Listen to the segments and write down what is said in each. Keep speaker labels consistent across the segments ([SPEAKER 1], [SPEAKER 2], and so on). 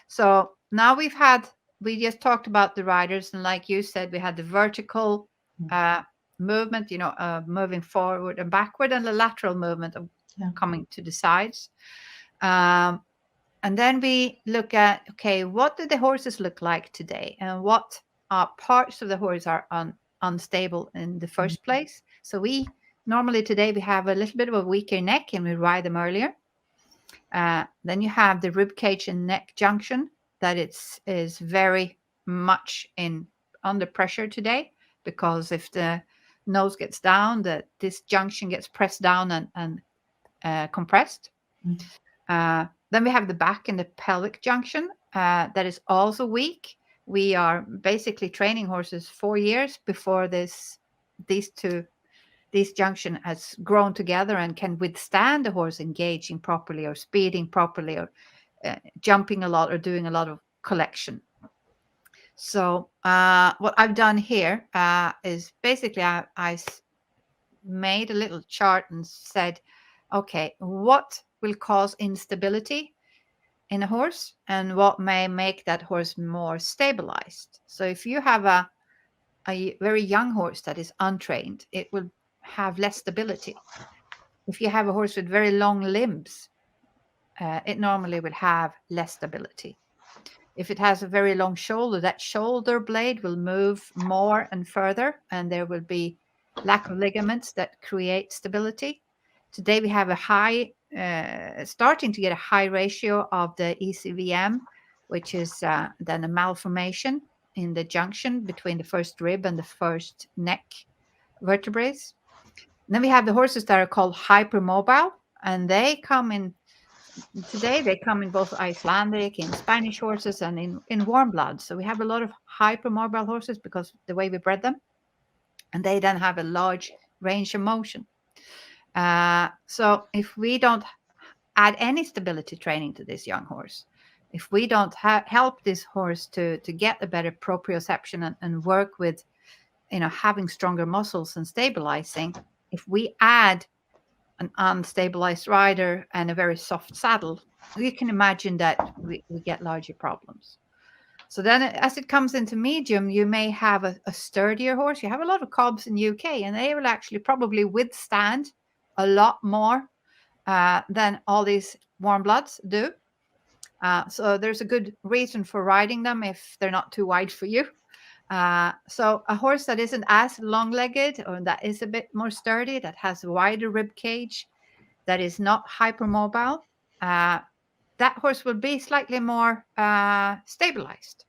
[SPEAKER 1] So now we just talked about the riders, and like you said, we had the vertical movement, moving forward and backward, and the lateral movement of coming to the sides. And then we look at, okay, what do the horses look like today, and what parts of the horse are unstable in the first place? So we normally today we have a little bit of a weaker neck, and we ride them earlier. Then you have the rib cage and neck junction that is very much under pressure today, because if the nose gets down, that this junction gets pressed down and compressed. Then we have the back and the pelvic junction that is also weak. We are basically training horses 4 years before this junction has grown together and can withstand the horse engaging properly or speeding properly or jumping a lot or doing a lot of collection. So what I've done here is basically I made a little chart and said, okay, what will cause instability in a horse and what may make that horse more stabilized? So if you have a very young horse that is untrained, it will have less stability. If you have a horse with very long limbs, it normally will have less stability. If it has a very long shoulder, that shoulder blade will move more and further, and there will be lack of ligaments that create stability. Today we have starting to get a high ratio of the ECVM, which is then a malformation in the junction between the first rib and the first neck vertebrae. And then we have the horses that are called hypermobile, and they come in both Icelandic and Spanish horses and in warm blood. So we have a lot of hypermobile horses because the way we bred them, and they then have a large range of motion. So if we don't add any stability training to this young horse, if we don't help this horse to get a better proprioception and work with, having stronger muscles and stabilizing, if we add an unstabilized rider and a very soft saddle, you can imagine that we get larger problems. So then as it comes into medium, you may have a sturdier horse. You have a lot of cobs in UK, and they will actually probably withstand a lot more than all these warm bloods do. So there's a good reason for riding them if they're not too wide for you. So a horse that isn't as long-legged or that is a bit more sturdy, that has a wider rib cage, that is not hypermobile, that horse will be slightly more stabilized.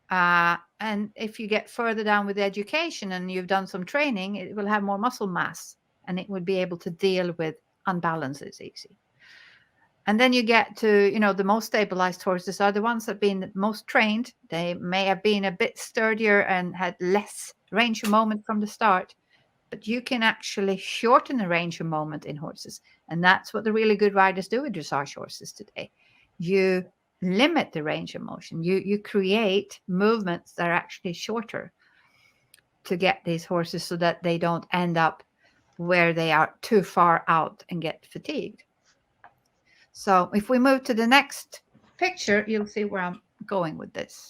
[SPEAKER 1] And if you get further down with the education and you've done some training, it will have more muscle mass and it will be able to deal with unbalances easy. And then you get to, the most stabilized horses are the ones that have been most trained. They may have been a bit sturdier and had less range of movement from the start, but you can actually shorten the range of movement in horses. And that's what the really good riders do with dressage horses today. You limit the range of motion. You create movements that are actually shorter to get these horses so that they don't end up where they are too far out and get fatigued. So if we move to the next picture, you'll see where I'm going with this.